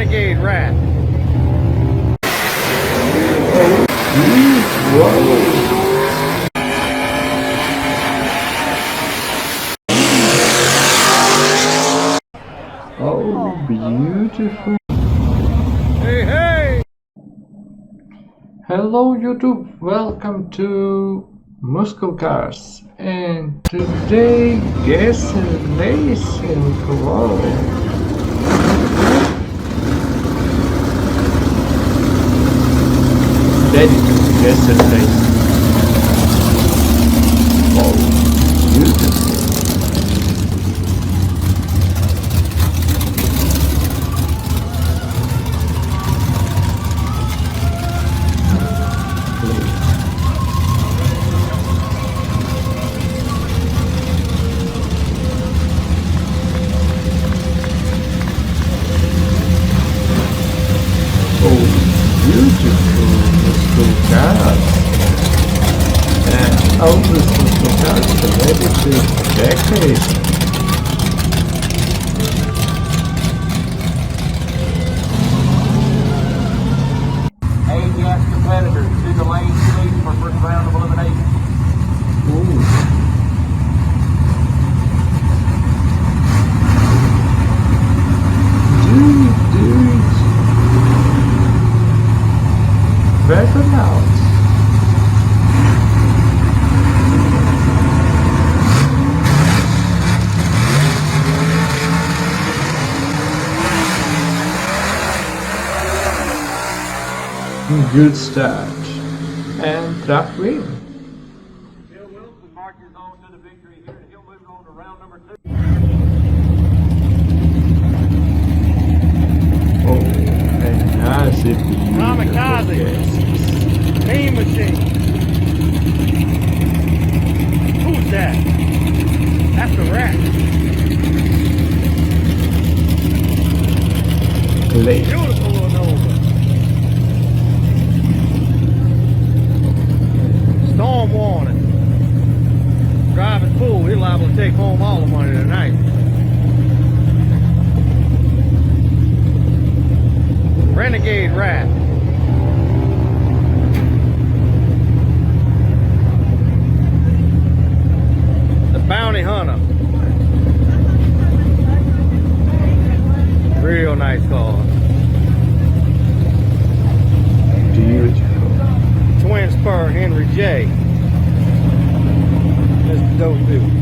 renegade rat. Oh, beautiful. Hey, hey! Hello YouTube, welcome to Muscle Cars, and today guess racing. Wow. Ready to guess racing. Oh, beautiful. Beautiful muscle cars, and all these muscle cars are ready to decorate. ABS competitors to the lane please for first round of elimination. Ooh. Do it. Burnouts. Good start and track win. Bill Wilson marches on to the victory here, and he'll move on to round number 2. Oh, and nice Kamikaze. Mean machine. Who's that? That's the rat. Late. Beautiful little Nova. Storm warning. Driving fool, he's liable to take home all the money tonight. Renegade rat. Bounty hunter. Real nice car. Beautiful. Twin spur Henry J. Mr. Dope Dude.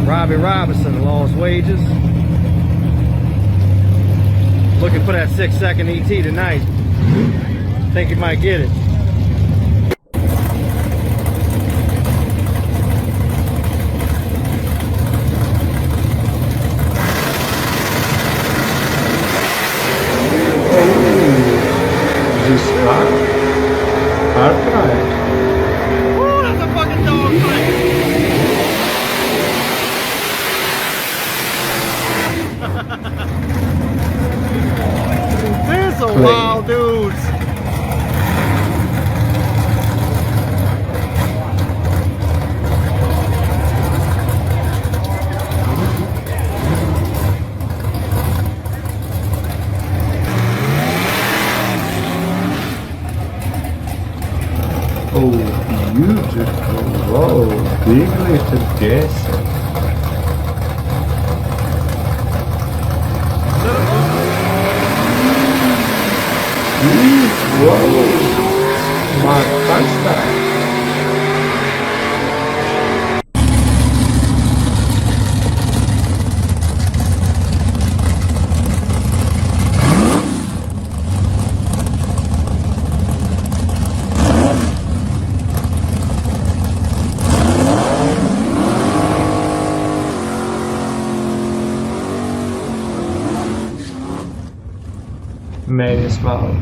Robbie Robinson lost wages. Looking for that 6-second ET tonight. Think he might get it. Hard ride. Oh, that's a fucking dog fight. They're some wild dudes. Oh, beautiful. Wow, big little gas. Wow, my first time. Many small.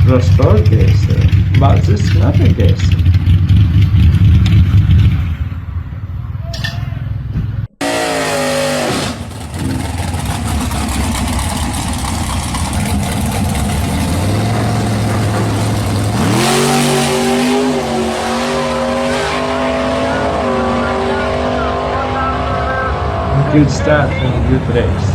restored geyser, but this is not a geyser. Good start and good race.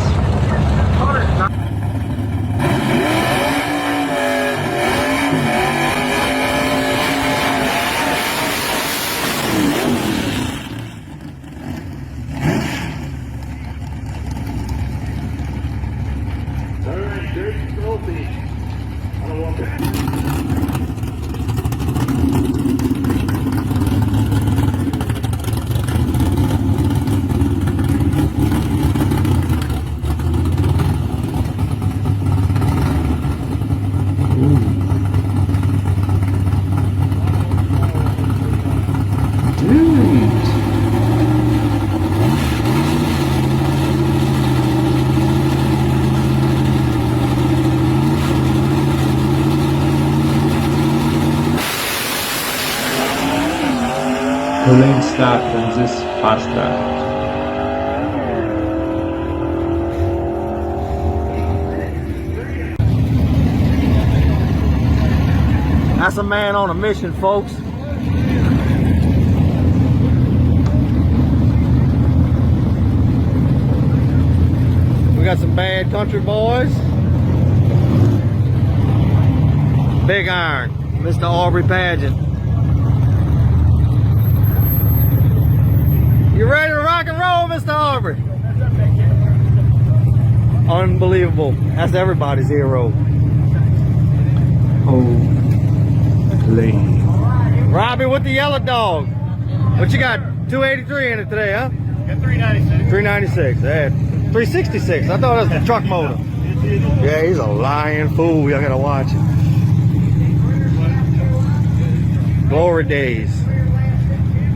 Clean start on this fast ride. That's a man on a mission, folks. We got some bad country boys. Big Iron, Mr. Aubrey Pageant. You ready to rock and roll, Mr. Aubrey? Unbelievable. That's everybody's hero. Oh, clean. Robbie with the yellow dog. What you got? 283 in it today, huh? Got 396. 396. Yeah. 366. I thought that was the truck motor. Yeah, he's a lying fool. Y'all gotta watch it. Glory days.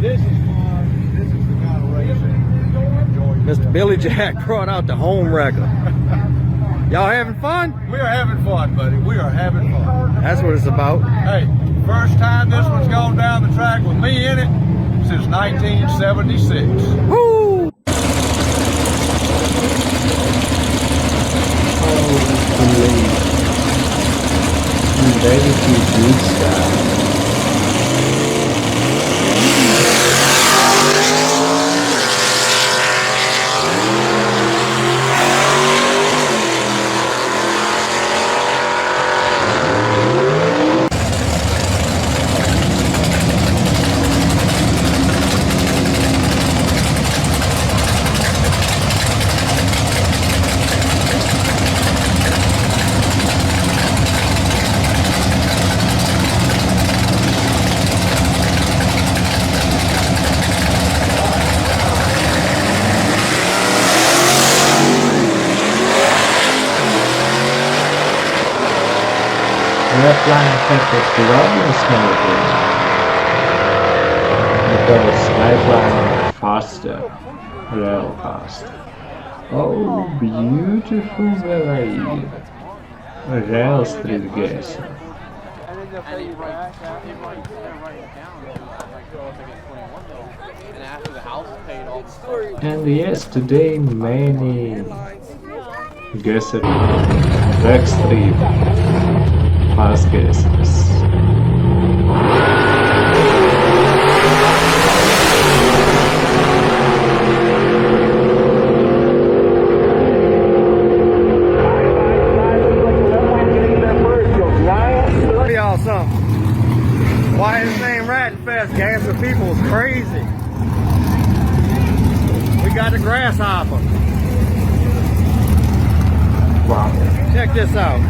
This is the kind of racing. Mr. Billy Jack brought out the home wrecker. Y'all having fun? We are having fun, buddy. We are having fun. That's what it's about. Hey, first time this one's gone down the track with me in it since 1976. Woo! Oh, clean. Ready to good start. Red line perfect lovely smoking. Because red line faster, real fast. Oh, beautiful Rady. Real street geyser. And yes, today many geysers, drag strip, fast geysers. Y'all something. Why his name Rat Fest? Gas for people is crazy. We got the grasshopper. Wow. Check this out.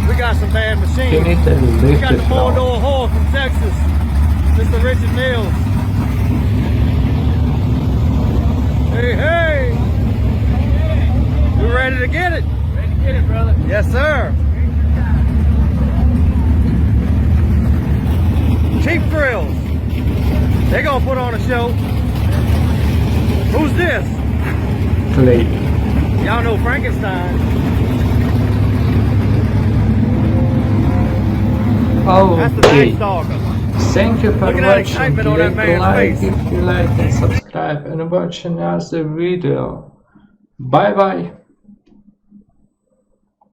We got some bad machines. You need to We lift got it the now. four-door whore from Texas, Mr. Richard Mills. Hey, hey! We ready to get it? Ready to get it, brother. Yes, sir. Cheap Thrills. They're gonna put on a show. Who's this? Clay. Y'all know Frankenstein. That's the Okay. nice dog. Thank you for Look at that watching. excitement on that Leave a man's like face. if you like and subscribe and watch another video. Bye bye.